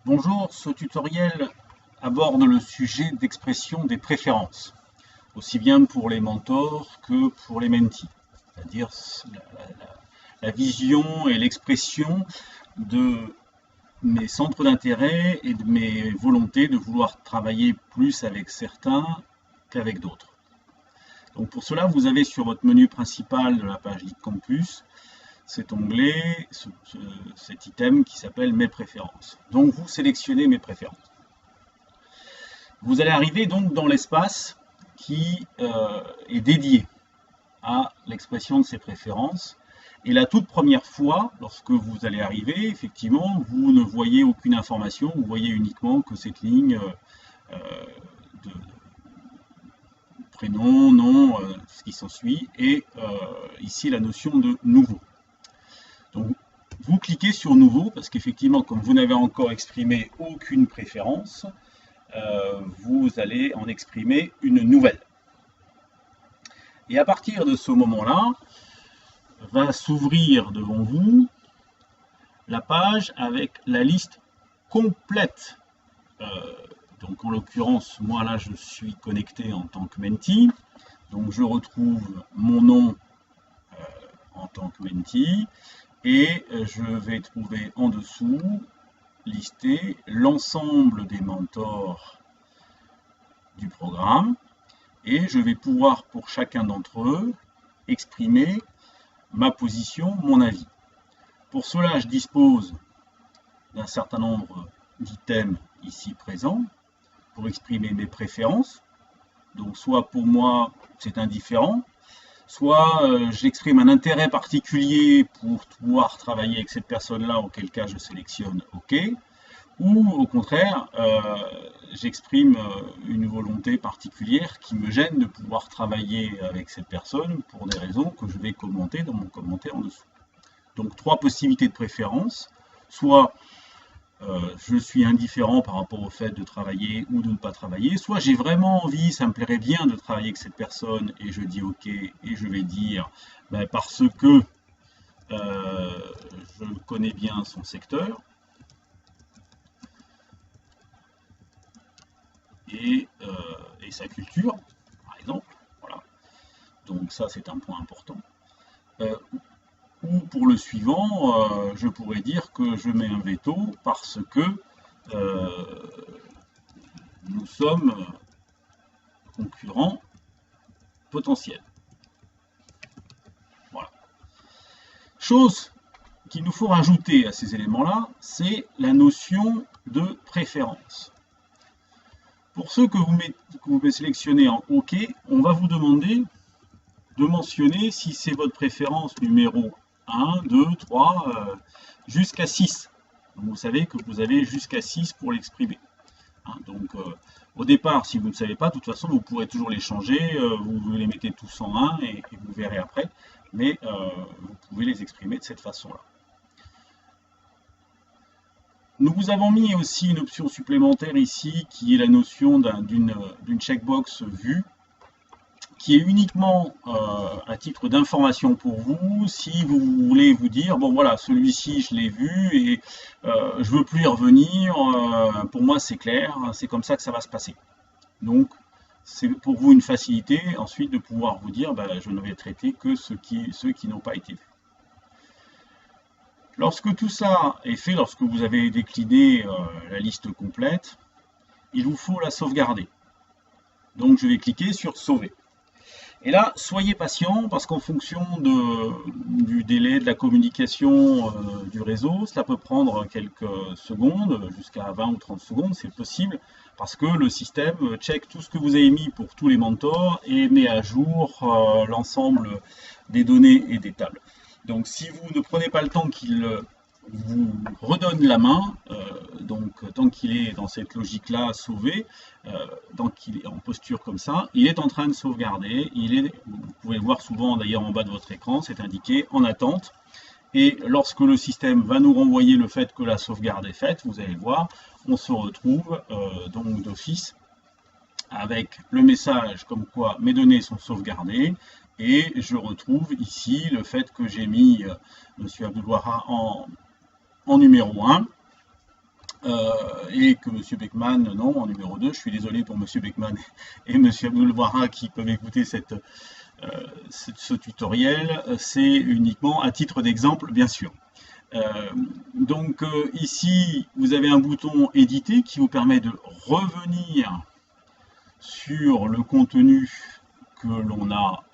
Bonjour, ce tutoriel aborde le sujet d'expression des préférences, aussi bien pour les mentors que pour les mentees, c'est-à-dire la vision et l'expression de mes centres d'intérêt et de mes volontés de vouloir travailler plus avec certains qu'avec d'autres. Donc pour cela, vous avez sur votre menu principal de la page Lead Campus cet onglet, cet item qui s'appelle Mes préférences. Donc vous sélectionnez Mes préférences. Vous allez arriver donc dans l'espace qui est dédié à l'expression de ces préférences. Et la toute première fois, lorsque vous allez arriver, effectivement, vous ne voyez aucune information, vous voyez uniquement que cette ligne de prénom, nom, ce qui s'ensuit, et ici la notion de nouveau. Donc, vous cliquez sur Nouveau, parce qu'effectivement, comme vous n'avez encore exprimé aucune préférence, vous allez en exprimer une nouvelle. Et à partir de ce moment-là, va s'ouvrir devant vous la page avec la liste complète. Donc en l'occurrence, moi là, je suis connecté en tant que mentee. Donc je retrouve mon nom en tant que mentee. Et je vais trouver en dessous listé l'ensemble des mentors du programme et je vais pouvoir pour chacun d'entre eux exprimer ma position, mon avis. Pour cela, je dispose d'un certain nombre d'items ici présents pour exprimer mes préférences. Donc soit pour moi c'est indifférent, soit j'exprime un intérêt particulier pour pouvoir travailler avec cette personne-là, auquel cas je sélectionne OK, ou au contraire, j'exprime une volonté particulière qui me gêne de pouvoir travailler avec cette personne pour des raisons que je vais commenter dans mon commentaire en dessous. Donc trois possibilités de préférence, soit je suis indifférent par rapport au fait de travailler ou de ne pas travailler, soit j'ai vraiment envie, ça me plairait bien de travailler avec cette personne et je dis OK et je vais dire parce que je connais bien son secteur et sa culture, par exemple. Voilà. Donc ça c'est un point important. Ou pour le suivant, je pourrais dire que je mets un veto parce que nous sommes concurrents potentiels. Voilà. Chose qu'il nous faut rajouter à ces éléments-là, c'est la notion de préférence. Pour ceux que vous sélectionnez en OK, on va vous demander de mentionner si c'est votre préférence numéro 1, 2, 3, jusqu'à 6. Donc vous savez que vous avez jusqu'à 6 pour l'exprimer. Donc au départ, si vous ne savez pas, de toute façon, vous pourrez toujours les changer, vous les mettez tous en 1 et vous verrez après, mais vous pouvez les exprimer de cette façon-là. Nous vous avons mis aussi une option supplémentaire ici, qui est la notion d'une checkbox vue, qui est uniquement à titre d'information pour vous, si vous voulez vous dire, bon voilà, celui-ci je l'ai vu et je veux plus y revenir, pour moi c'est clair, c'est comme ça que ça va se passer. Donc c'est pour vous une facilité ensuite de pouvoir vous dire, je ne vais traiter que ceux qui n'ont pas été vus. Lorsque tout ça est fait, lorsque vous avez décliné la liste complète, il vous faut la sauvegarder. Donc je vais cliquer sur sauver. Et là, soyez patient parce qu'en fonction du délai de la communication du réseau, cela peut prendre quelques secondes, jusqu'à 20 ou 30 secondes, c'est possible, parce que le système check tout ce que vous avez mis pour tous les mentors et met à jour l'ensemble des données et des tables. Donc si vous ne prenez pas le temps qu'il vous redonne la main, donc tant qu'il est dans cette logique-là sauvé, tant qu'il est en posture comme ça, il est en train de sauvegarder, vous pouvez le voir souvent d'ailleurs en bas de votre écran, c'est indiqué en attente, et lorsque le système va nous renvoyer le fait que la sauvegarde est faite, vous allez le voir, on se retrouve donc d'office avec le message comme quoi mes données sont sauvegardées, et je retrouve ici le fait que j'ai mis M. Abdoulouara en numéro 1, et que M. Beckman, non, en numéro 2, je suis désolé pour M. Beckman et M. Abdul-Wahab qui peuvent écouter ce tutoriel, c'est uniquement à titre d'exemple, bien sûr. Ici, vous avez un bouton éditer qui vous permet de revenir sur le contenu que l'on a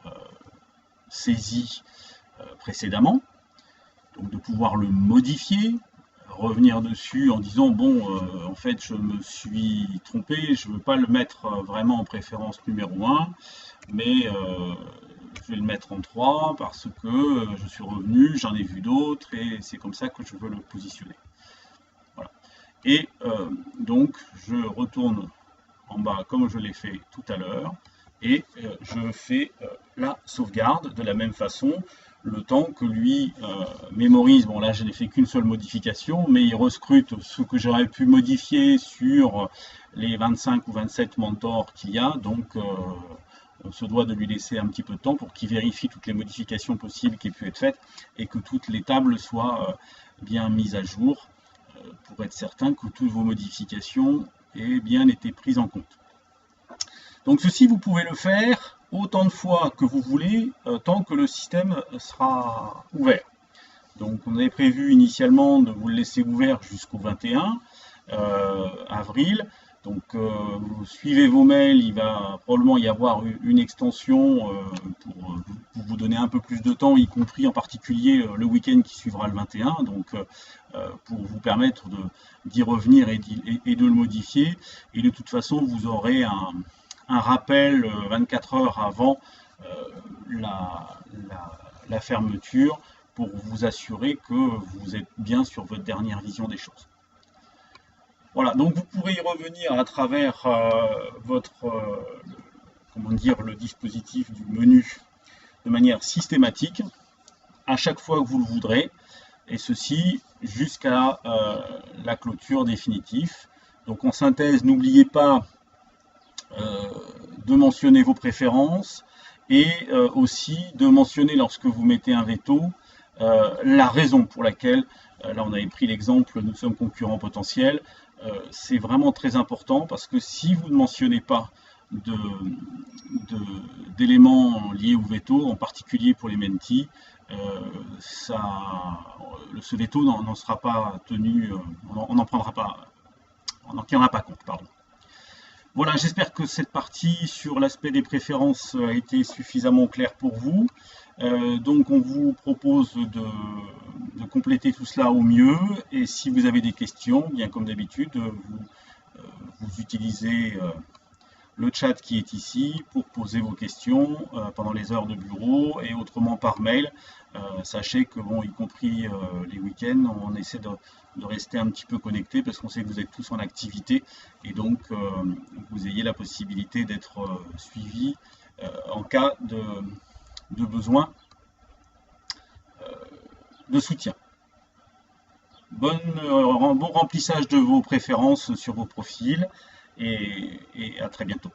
saisi précédemment, donc de pouvoir le modifier, revenir dessus en disant bon, en fait je me suis trompé, je ne veux pas le mettre vraiment en préférence numéro 1, mais je vais le mettre en 3 parce que je suis revenu, j'en ai vu d'autres et c'est comme ça que je veux le positionner. Voilà. Et donc je retourne en bas comme je l'ai fait tout à l'heure et je fais la sauvegarde de la même façon, le temps que lui mémorise. Bon là je n'ai fait qu'une seule modification, mais il rescrute ce que j'aurais pu modifier sur les 25 ou 27 mentors qu'il y a, donc on se doit de lui laisser un petit peu de temps pour qu'il vérifie toutes les modifications possibles qui aient pu être faites et que toutes les tables soient bien mises à jour pour être certain que toutes vos modifications aient bien été prises en compte. Donc ceci, vous pouvez le faire autant de fois que vous voulez, tant que le système sera ouvert. Donc on avait prévu initialement de vous le laisser ouvert jusqu'au 21 avril. Donc vous suivez vos mails, il va probablement y avoir une extension pour vous donner un peu plus de temps, y compris en particulier le week-end qui suivra le 21, donc pour vous permettre d'y revenir et de le modifier. Et de toute façon, vous aurez un rappel 24 heures avant la fermeture pour vous assurer que vous êtes bien sur votre dernière vision des choses. Voilà, donc vous pourrez y revenir à travers le dispositif du menu de manière systématique, à chaque fois que vous le voudrez, et ceci jusqu'à la clôture définitive. Donc en synthèse, n'oubliez pas de mentionner vos préférences et aussi de mentionner lorsque vous mettez un veto la raison pour laquelle, là on avait pris l'exemple, nous sommes concurrents potentiels. C'est vraiment très important parce que si vous ne mentionnez pas d'éléments liés au veto, en particulier pour les mentees, ce veto n'en sera pas tenu, on n'en tiendra pas compte, pardon. Voilà, j'espère que cette partie sur l'aspect des préférences a été suffisamment claire pour vous. Donc on vous propose de compléter tout cela au mieux, et si vous avez des questions, bien comme d'habitude, vous utilisez le chat qui est ici pour poser vos questions pendant les heures de bureau et autrement par mail. Sachez que, bon, y compris les week-ends, on essaie de rester un petit peu connecté parce qu'on sait que vous êtes tous en activité et donc vous ayez la possibilité d'être suivi en cas de besoin de soutien. Bon remplissage de vos préférences sur vos profils et à très bientôt.